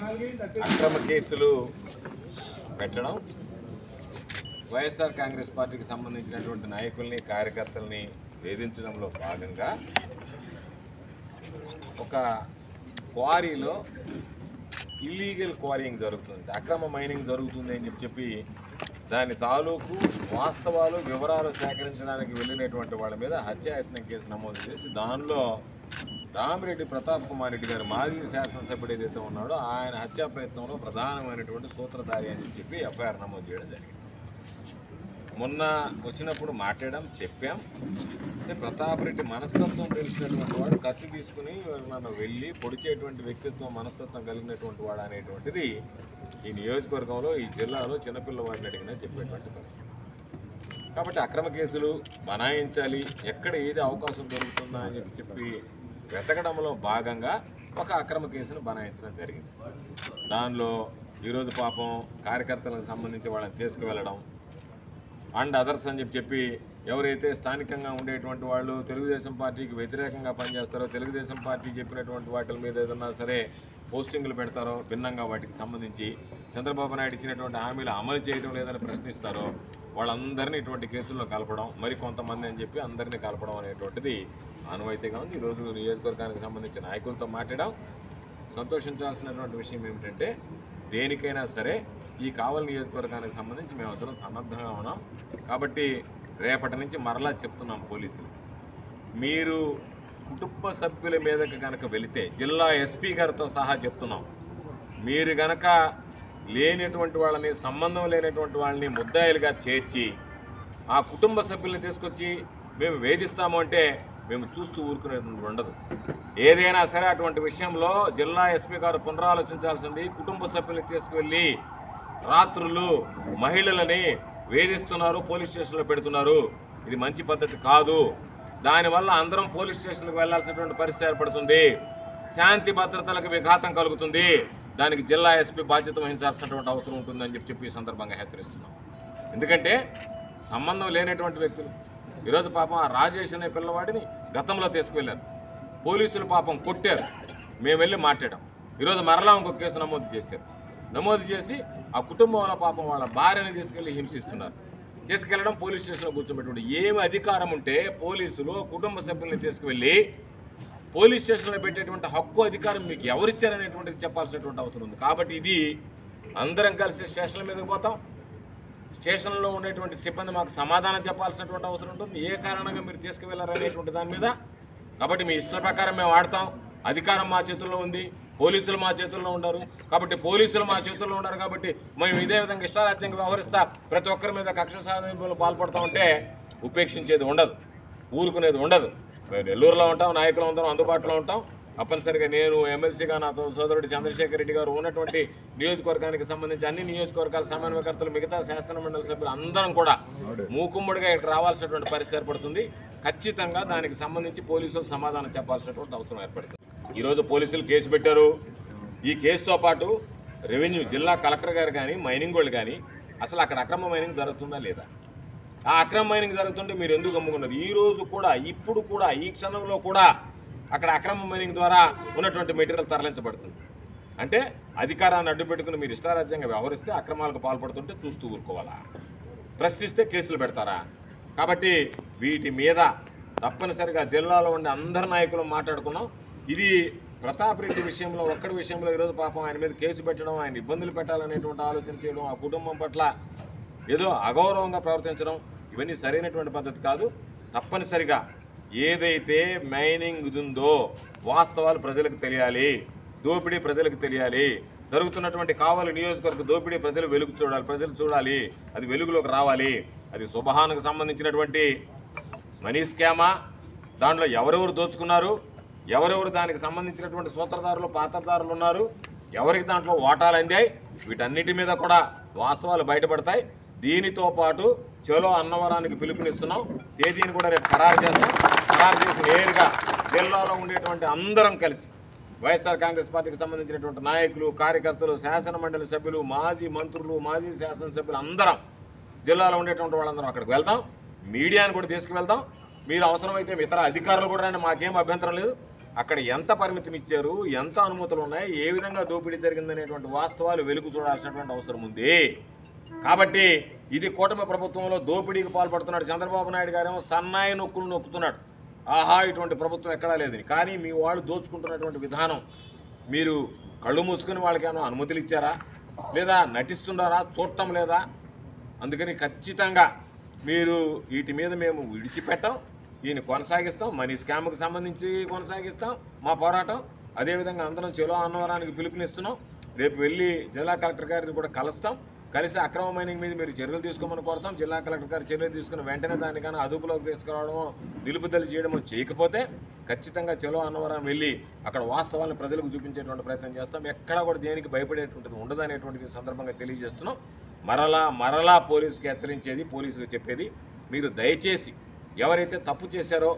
అక్రమ కేసులు పెట్టడం, వైఎస్ఆర్ కాంగ్రెస్ పార్టీకి సంబంధించినటువంటి నాయకుల్ని కార్యకర్తల్ని వేధించడంలో భాగంగా ఒక క్వారీలో ఇల్లీగల్ క్వారీయింగ్ జరుగుతుంది, అక్రమ మైనింగ్ జరుగుతుంది అని చెప్పి దాని తాలూకు వాస్తవాలు వివరాలు సేకరించడానికి వెళ్ళినటువంటి వాళ్ళ మీద హత్యాయత్నం కేసు నమోదు చేసి దానిలో రామిరెడ్డి ప్రతాప్ కుమార్ రెడ్డి గారు మాజీ శాసనసభ్యుడు ఏదైతే ఉన్నాడో ఆయన హత్యా ప్రయత్నంలో ప్రధానమైనటువంటి సూత్రధారి అని చెప్పి ఎఫ్ఐఆర్ నమోదు చేయడం జరిగింది. మొన్న వచ్చినప్పుడు చెప్పాం. ప్రతాప్ రెడ్డి మనస్తత్వం తెలిసినటువంటి వాడు, కత్తి తీసుకుని నన్ను వెళ్ళి పొడిచేటువంటి వ్యక్తిత్వం మనస్తత్వం కలిగినటువంటి వాడు అనేటువంటిది ఈ నియోజకవర్గంలో ఈ జిల్లాలో చిన్నపిల్లవాడిని అడిగినా చెప్పేటువంటి పరిస్థితి. కాబట్టి అక్రమ కేసులు బనాయించాలి, ఎక్కడ ఏది అవకాశం దొరుకుతుందా అని చెప్పి వెతకడంలో భాగంగా ఒక అక్రమ కేసును బనాయించడం జరిగింది. దానిలో ఈరోజు పాపం కార్యకర్తలకు సంబంధించి వాళ్ళని తీసుకువెళ్ళడం అండ్ అదర్స్ అని చెప్పి ఎవరైతే స్థానికంగా ఉండేటువంటి వాళ్ళు తెలుగుదేశం పార్టీకి వ్యతిరేకంగా పనిచేస్తారో, తెలుగుదేశం పార్టీ చెప్పినటువంటి వాటి మీద ఏదన్నా సరే పోస్టింగ్లు పెడతారో, భిన్నంగా వాటికి సంబంధించి చంద్రబాబు నాయుడు ఇచ్చినటువంటి హామీలు అమలు చేయడం లేదని ప్రశ్నిస్తారో వాళ్ళందరినీ ఇటువంటి కేసుల్లో కలపడం, మరి కొంతమంది అని చెప్పి అందరినీ కలపడం అనేటువంటిది ఆనవాయితీగా ఉంది. ఈరోజు నియోజకవర్గానికి సంబంధించిన నాయకులతో మాట్లాడడం. సంతోషించాల్సినటువంటి విషయం ఏమిటంటే దేనికైనా సరే ఈ కావలి నియోజకవర్గానికి సంబంధించి మేమందరం సన్నద్ధంగా ఉన్నాం. కాబట్టి రేపటి నుంచి మరలా చెప్తున్నాం, పోలీసులు మీరు కుటుంబ సభ్యుల మీదకి కనుక వెళితే జిల్లా ఎస్పీ గారితో సహా చెప్తున్నాం, మీరు గనక లేనటువంటి వాళ్ళని, సంబంధం లేనటువంటి వాళ్ళని ముద్దాయిలుగా చేర్చి ఆ కుటుంబ సభ్యుల్ని తీసుకొచ్చి మేము వేధిస్తాము అంటే మేము చూస్తూ ఊరుకునేది ఉండదు. ఏదైనా సరే అటువంటి విషయంలో జిల్లా ఎస్పీ గారు పునరాలోచించాల్సింది. కుటుంబ సభ్యుల్ని తీసుకువెళ్ళి రాత్రులు మహిళలని వేధిస్తున్నారు, పోలీస్ స్టేషన్లో పెడుతున్నారు. ఇది మంచి పద్ధతి కాదు. దానివల్ల అందరం పోలీస్ స్టేషన్కి వెళ్లాల్సినటువంటి పరిస్థితి ఏర్పడుతుంది, శాంతి భద్రతలకు విఘాతం కలుగుతుంది. దానికి జిల్లా ఎస్పీ బాధ్యత వహించాల్సినటువంటి అవసరం ఉంటుందని చెప్పి ఈ సందర్భంగా హెచ్చరిస్తున్నాం. ఎందుకంటే సంబంధం లేనటువంటి వ్యక్తులు ఈరోజు పాపం ఆ రాజేష్ అనే పిల్లవాడిని గతంలో తీసుకువెళ్ళారు, పోలీసులు పాపం కొట్టారు, మేము వెళ్ళి మాట్లాడాం. ఈరోజు మరలా ఇంకొక కేసు నమోదు చేసి ఆ కుటుంబంలో పాపం వాళ్ళ భార్యని తీసుకెళ్లి హింసిస్తున్నారు. తీసుకెళ్లడం, పోలీస్ స్టేషన్లో కూర్చోబెట్టుకుంటే ఏమి అధికారం ఉంటే పోలీసులు కుటుంబ సభ్యుల్ని తీసుకువెళ్ళి పోలీస్ స్టేషన్లో పెట్టేటువంటి హక్కు అధికారం మీకు ఎవరిచ్చారనేటువంటిది చెప్పాల్సినటువంటి అవసరం ఉంది. కాబట్టి ఇది అందరం కలిసి స్టేషన్ల మీదకి పోతాం, స్టేషన్లో ఉండేటువంటి సిబ్బంది మాకు సమాధానం చెప్పాల్సినటువంటి అవసరం ఉంటుంది, ఏ కారణంగా మీరు తీసుకువెళ్లారనేటువంటి దాని మీద. కాబట్టి మీ ఇష్ట ప్రకారం మేము ఆడతాం. అధికారం మా చేతుల్లో ఉంది, పోలీసులు మా చేతుల్లో ఉండరు. కాబట్టి మేము ఇదే విధంగా ఇష్టారాజ్యంగా వ్యవహరిస్తా ప్రతి ఒక్కరి మీద కక్ష సాధింపులు పాల్పడతా ఉంటే ఉపేక్షించేది ఉండదు, ఊరుకునేది ఉండదు. మేము నెల్లూరులో ఉంటాం, నాయకులు అందరం అందుబాటులో ఉంటాం. తప్పనిసరిగా నేను ఎమ్మెల్సీగా నాతో సోదరుడు చంద్రశేఖర్ రెడ్డి గారు ఉన్నటువంటి నియోజకవర్గానికి సంబంధించి అన్ని నియోజకవర్గాల సమన్వయకర్తలు, మిగతా శాసనమండలి సభ్యులు అందరం కూడా మూకుమ్మడిగా ఇక్కడ రావాల్సినటువంటి పరిస్థితి ఏర్పడుతుంది. ఖచ్చితంగా దానికి సంబంధించి పోలీసులు సమాధానం చెప్పాల్సినటువంటి అవసరం ఏర్పడుతుంది. ఈరోజు పోలీసులు కేసు పెట్టారు. ఈ కేసుతో పాటు రెవెన్యూ జిల్లా కలెక్టర్ గారు కానీ, మైనింగ్ వాళ్ళు కానీ అసలు అక్కడ అక్రమ మైనింగ్ జరుగుతుందా లేదా, ఆ అక్రమ మైనింగ్ జరుగుతుంటే మీరు ఎందుకు అమ్ముకున్నారు? ఈ రోజు కూడా, ఇప్పుడు కూడా, ఈ క్షణంలో కూడా అక్కడ అక్రమ మైనింగ్ ద్వారా ఉన్నటువంటి మెటీరియల్ తరలించబడుతుంది. అంటే అధికారాన్ని అడ్డు పెట్టుకుని మీరు ఇష్టారాజ్యంగా వ్యవహరిస్తే, అక్రమాలకు పాల్పడుతుంటే చూస్తూ ఊరుకోవాలా? ప్రశ్నిస్తే కేసులు పెడతారా? కాబట్టి వీటి మీద తప్పనిసరిగా జిల్లాలో ఉండే అందరి నాయకులు మాట్లాడుకున్నాం. ఇది ప్రతాప్ రెడ్డి విషయంలో, ఒక్కడి విషయంలో ఈరోజు పాపం ఆయన మీద కేసు పెట్టడం, ఆయన ఇబ్బందులు పెట్టాలనేటువంటి ఆలోచన చేయడం, ఆ కుటుంబం పట్ల ఏదో అగౌరవంగా ప్రవర్తించడం, ఇవన్నీ సరైనటువంటి పద్ధతి కాదు. తప్పనిసరిగా ఏదైతే మైనింగ్ ఉందో వాస్తవాలు ప్రజలకు తెలియాలి, దోపిడీ ప్రజలకు తెలియాలి. జరుగుతున్నటువంటి కావలి నియోజకవర్గ దోపిడీ ప్రజలు చూడాలి, అది వెలుగులోకి రావాలి. అది సుబహాన్కు సంబంధించినటువంటి మనీ స్కామా, దాంట్లో ఎవరెవరు దోచుకున్నారు, ఎవరెవరు దానికి సంబంధించినటువంటి సూత్రధారులు, పాత్రధారులు ఉన్నారు, ఎవరికి దాంట్లో ఓటాలు అందాయి, వీటన్నిటి మీద కూడా వాస్తవాలు బయటపడతాయి. దీనితో పాటు చలో అన్నవరానికి పిలుపునిస్తున్నాం. తేదీని కూడా రేపు ఖరారు చేసి నేరుగా జిల్లాలో ఉండేటువంటి అందరం కలిసి వైఎస్ఆర్ కాంగ్రెస్ పార్టీకి సంబంధించినటువంటి నాయకులు, కార్యకర్తలు, శాసనమండలి సభ్యులు, మాజీ మంత్రులు, మాజీ శాసనసభ్యులు అందరం జిల్లాలో ఉండేటువంటి వాళ్ళందరం అక్కడికి వెళ్తాం. మీడియాను కూడా తీసుకువెళ్తాం. మీరు అవసరమైతే ఇతర అధికారులు కూడా రండి, మాకేం అభ్యంతరం లేదు. అక్కడ ఎంత పరిమితం ఇచ్చారు, ఎంత అనుమతులు ఉన్నాయి, ఏ విధంగా దోపిడీ జరిగిందనేటువంటి వాస్తవాలు వెలుగు చూడాల్సినటువంటి అవసరం ఉంది. కాబట్టి ఇది కూటమి ప్రభుత్వంలో దోపిడీకి పాల్పడుతున్నాడు చంద్రబాబు నాయుడు గారేమో సన్నాయి నొక్కులు నొక్కుతున్నాడు. ఆహా, ఇటువంటి ప్రభుత్వం ఎక్కడా లేదని. కానీ మీ వాళ్ళు దోచుకుంటున్నటువంటి విధానం, మీరు కళ్ళు మూసుకుని వాళ్ళకేమో అనుమతులు ఇచ్చారా, లేదా నటిస్తున్నారా, చూడటం లేదా? అందుకని ఖచ్చితంగా మీరు వీటి మీద మేము విడిచిపెట్టాం, ఈయన కొనసాగిస్తాం. మనీ స్కామ్కి సంబంధించి కొనసాగిస్తాం మా పోరాటం. అదేవిధంగా అందరం చెలో అన్నవరానికి పిలుపునిస్తున్నాం. రేపు వెళ్ళి జిల్లా కలెక్టర్ గారిని కూడా కలుస్తాం. కలిసి అక్రమ మైనింగ్ మీద మీరు చర్యలు తీసుకోమని కోరుతాం. జిల్లా కలెక్టర్ గారు చర్యలు తీసుకుని వెంటనే దానికన్నా అదుపులోకి తీసుకురావడమో నిలుపుదల చేయడమో చేయకపోతే ఖచ్చితంగా చెలో అన్నవరం వెళ్ళి అక్కడ వాస్తవాలను ప్రజలకు చూపించేటువంటి ప్రయత్నం చేస్తాం. ఎక్కడా కూడా దేనికి భయపడేటువంటిది ఉండదు అనేటువంటిది సందర్భంగా తెలియజేస్తున్నాం. మరలా పోలీసుకి హెచ్చరించేది, పోలీసులకు చెప్పేది, మీరు దయచేసి ఎవరైతే తప్పు చేశారో,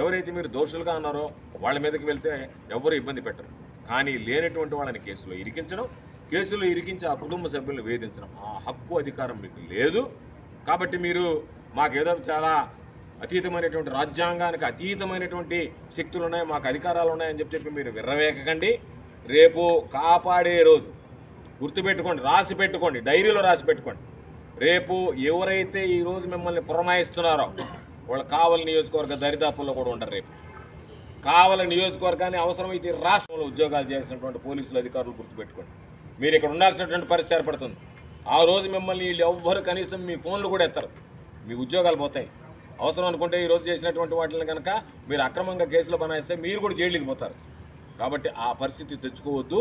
ఎవరైతే మీరు దోషులుగా ఉన్నారో వాళ్ళ మీదకి వెళ్తే ఎవరు ఇబ్బంది పెట్టరు. కానీ లేనటువంటి వాళ్ళని కేసులో ఇరికించడం, కేసులో ఇరికించి ఆ కుటుంబ సభ్యులను వేధించడం ఆ హక్కు అధికారం మీకు లేదు. కాబట్టి మీరు మాకేదో చాలా అతీతమైనటువంటి, రాజ్యాంగానికి అతీతమైనటువంటి శక్తులు ఉన్నాయి, మాకు అధికారాలు ఉన్నాయని చెప్పి మీరు విర్రవేగకండి. రేపు కాపాడే రోజు గుర్తుపెట్టుకోండి, రాసి పెట్టుకోండి, డైరీలో రాసి పెట్టుకోండి. రేపు ఎవరైతే ఈరోజు మిమ్మల్ని పురమాయిస్తున్నారో వాళ్ళు కావలి నియోజకవర్గ దరిదాపుల్లో కూడా ఉండరు. రేపు కావలి నియోజకవర్గాన్ని అవసరమైతే రాష్ట్రంలో ఉద్యోగాలు చేసినటువంటి పోలీసులు అధికారులు గుర్తుపెట్టుకోండి. మీరు ఇక్కడ ఉండాల్సినటువంటి పరిస్థితి ఏర్పడుతుంది. ఆ రోజు మిమ్మల్ని వీళ్ళు ఎవ్వరు కనీసం మీ ఫోన్లు కూడా ఎత్తారు, మీ ఉద్యోగాలు పోతాయి. అవసరం అనుకుంటే ఈరోజు చేసినటువంటి వాటిని కనుక మీరు అక్రమంగా కేసులు బనాయిస్తే మీరు కూడా జైలుకి పోతారు. కాబట్టి ఆ పరిస్థితి తెచ్చుకోవద్దు.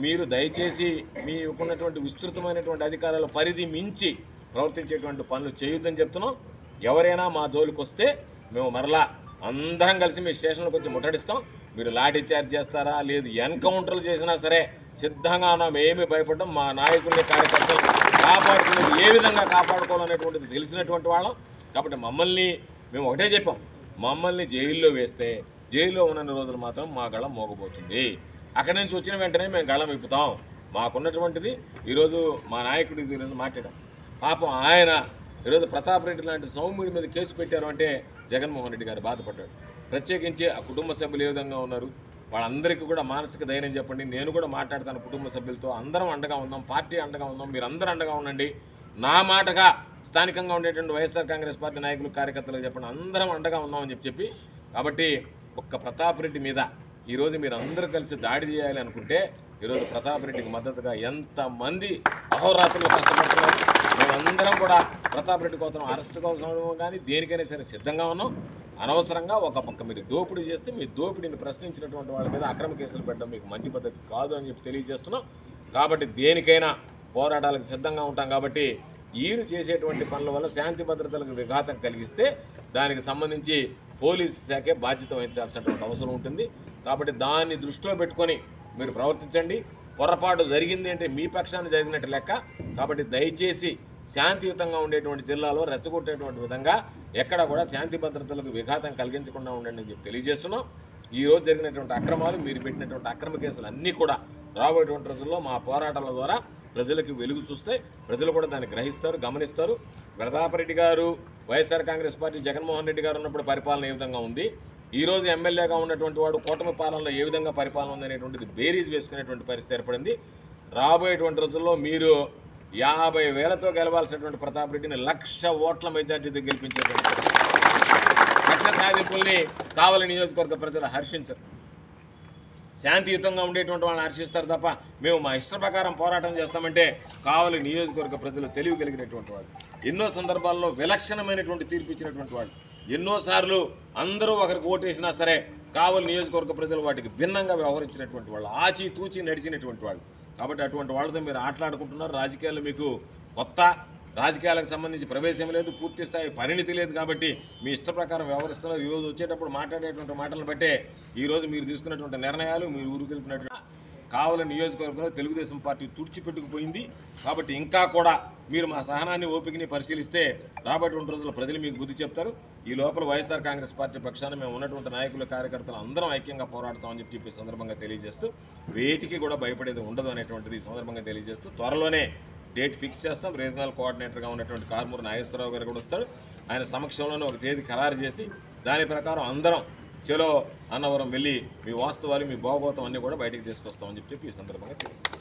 మీరు దయచేసి మీకున్నటువంటి విస్తృతమైనటువంటి అధికారాల పరిధి మించి ప్రవర్తించేటువంటి పనులు చేయొద్దని చెప్తున్నాం. ఎవరైనా మా జోలికి వస్తే మేము మరలా అందరం కలిసి మీ స్టేషన్లోకి వచ్చి ముట్టడిస్తాం. మీరు లాఠీ చార్జ్ చేస్తారా, లేదు ఎన్కౌంటర్లు చేసినా సరే సిద్ధంగా ఉన్నాం. ఏమీ భయపడ్డం. మా నాయకుల్ని, కార్యకర్తలు కాపాడుకునేది ఏ విధంగా కాపాడుకోవాలనేటువంటిది తెలిసినటువంటి వాళ్ళం. కాబట్టి మేము ఒకటే చెప్పాం, మమ్మల్ని జైల్లో వేస్తే జైల్లో ఉన్న రోజులు మాత్రం మా గళం మోగబోతుంది. అక్కడి నుంచి వచ్చిన వెంటనే మేము గళం విప్పుతాం. మాకున్నటువంటిది ఈరోజు మా నాయకుడి గురించి మాట్లాడాం. పాపం ఆయన ఈరోజు ప్రతాప్ రెడ్డి లాంటి సౌమ్యుడి మీద కేసు పెట్టారు అంటే జగన్మోహన్ రెడ్డి గారు బాధపడ్డాడు. ప్రత్యేకించి ఆ కుటుంబ సభ్యులు ఏ విధంగా ఉన్నారు, వాళ్ళందరికీ కూడా మానసిక ధైర్యం చెప్పండి. నేను కూడా మాట్లాడతాను కుటుంబ సభ్యులతో. అందరం అండగా ఉందాం, పార్టీ అండగా ఉందాం, మీరు అందరూ అండగా ఉండండి. నా మాటగా స్థానికంగా ఉండేటువంటి వైఎస్ఆర్ కాంగ్రెస్ పార్టీ నాయకులు, కార్యకర్తలకు చెప్పండి, అందరం అండగా ఉందామని చెప్పి. కాబట్టి ఒక్క ప్రతాప్ రెడ్డి మీద ఈరోజు మీరు అందరూ కలిసి దాడి చేయాలి అనుకుంటే ఈరోజు ప్రతాప్ రెడ్డికి మద్దతుగా ఎంతమంది అహోరాత్రులు కష్టపడుతున్నారు. మేమందరం కూడా ప్రతాప్ రెడ్డి కోసం అరెస్ట్ కోసం కానీ దేనికైనా సరే సిద్ధంగా ఉన్నాం. అనవసరంగా ఒక పక్క మీరు దోపిడీ చేస్తే మీ దోపిడీని ప్రశ్నించినటువంటి వాళ్ళ మీద అక్రమ కేసులు పెట్టడం మీకు మంచి పద్ధతి కాదు అని చెప్పి తెలియజేస్తున్నాం. కాబట్టి దేనికైనా పోరాటాలకు సిద్ధంగా ఉంటాం. కాబట్టి వీరు చేసేటువంటి పనుల వల్ల శాంతి భద్రతలకు విఘాతం కలిగిస్తే దానికి సంబంధించి పోలీసు శాఖే బాధ్యత వహించాల్సినటువంటి అవసరం ఉంటుంది. కాబట్టి దాన్ని దృష్టిలో పెట్టుకొని మీరు ప్రవర్తించండి. పొరపాటు జరిగింది అంటే మీ పక్షాన్ని జరిగినట్టు లెక్క. కాబట్టి దయచేసి శాంతియుతంగా ఉండేటువంటి జిల్లాలో రెచ్చగొట్టేటువంటి విధంగా ఎక్కడ కూడా శాంతి భద్రతలకు విఘాతం కలిగించకుండా ఉండండి అని చెప్పి తెలియజేస్తున్నాం. ఈరోజు జరిగినటువంటి అక్రమాలు, మీరు పెట్టినటువంటి అక్రమ కేసులు అన్నీ కూడా రాబోయేటువంటి రోజుల్లో మా పోరాటాల ద్వారా ప్రజలకు వెలుగు చూస్తే ప్రజలు కూడా దాన్ని గ్రహిస్తారు, గమనిస్తారు. ప్రతాప్ రెడ్డి గారు, వైఎస్ఆర్ కాంగ్రెస్ పార్టీ జగన్మోహన్ రెడ్డి గారు ఉన్నప్పుడు పరిపాలన ఏ విధంగా ఉంది, ఈరోజు ఎమ్మెల్యేగా ఉన్నటువంటి వాడు కూటమి పాలనలో ఏ విధంగా పరిపాలన ఉంది అనేటువంటిది బేరీజ్ వేసుకునేటువంటి పరిస్థితి ఏర్పడింది. రాబోయేటువంటి రోజుల్లో మీరు 50,000తో గెలవాల్సినటువంటి ప్రతాప్ రెడ్డిని 1,00,000 ఓట్ల మెజార్టీతో గెలిపించేటువంటి లక్ష సాధింపుల్ని కావలి నియోజకవర్గ ప్రజలు హర్షించరు. శాంతియుతంగా ఉండేటువంటి వాళ్ళని హర్షిస్తారు తప్ప మేము మా ఇష్ట ప్రకారం పోరాటం చేస్తామంటే కావలి నియోజకవర్గ ప్రజలు తెలివి కలిగినటువంటి వాళ్ళు, ఎన్నో సందర్భాల్లో విలక్షణమైనటువంటి తీర్పు ఇచ్చినటువంటి వాళ్ళు, ఎన్నోసార్లు అందరూ ఒకరికి ఓటేసినా సరే కావలి నియోజకవర్గ ప్రజలు వాటికి భిన్నంగా వ్యవహరించినటువంటి వాళ్ళు, ఆచితూచి నడిచినటువంటి వాళ్ళు. కాబట్టి అటువంటి వాళ్ళతో మీరు ఆటలాడుకుంటున్నారు. రాజకీయాలు మీకు కొత్త, రాజకీయాలకు సంబంధించి ప్రవేశం లేదు, పూర్తి స్థాయి పరిణితి లేదు. కాబట్టి మీ ఇష్ట ప్రకారం వ్యవహరిస్తున్నారు. ఈరోజు వచ్చేటప్పుడు మాట్లాడేటువంటి మాటలను బట్టే ఈరోజు మీరు తీసుకున్నటువంటి నిర్ణయాలు, మీరు ఊరుకెళ్ళినటువంటి కావలి నియోజకవర్గంలో తెలుగుదేశం పార్టీ తుడిచిపెట్టుకుపోయింది. కాబట్టి ఇంకా కూడా మీరు మా సహనాన్ని, ఓపికని పరిశీలిస్తే రాబోయేటువంటి రోజుల్లో ప్రజలు మీకు బుద్ధి చెప్తారు. ఈ లోపల వైఎస్ఆర్ కాంగ్రెస్ పార్టీ పక్షాన మేము ఉన్నటువంటి నాయకులు, కార్యకర్తలు అందరం ఐక్యంగా పోరాడతామని చెప్పి సందర్భంగా తెలియజేస్తూ, వేటికి కూడా భయపడేది ఉండదు అనేటువంటిది ఈ సందర్భంగా తెలియజేస్తూ, త్వరలోనే డేట్ ఫిక్స్ చేస్తాం. రీజనల్ కోఆర్డినేటర్గా ఉన్నటువంటి కారుమూరి నాగేశ్వరరావు గారు కూడా వస్తాడు. ఆయన సమక్షంలోనే ఒక తేదీ ఖరారు చేసి దాని ప్రకారం అందరం చలో అన్నవరం వెళ్ళి మీ వాస్తవాలు మీ భాగవతం అన్నీ కూడా బయటికి తీసుకొస్తామని చెప్పి ఈ సందర్భంగా తెలియజేస్తాం.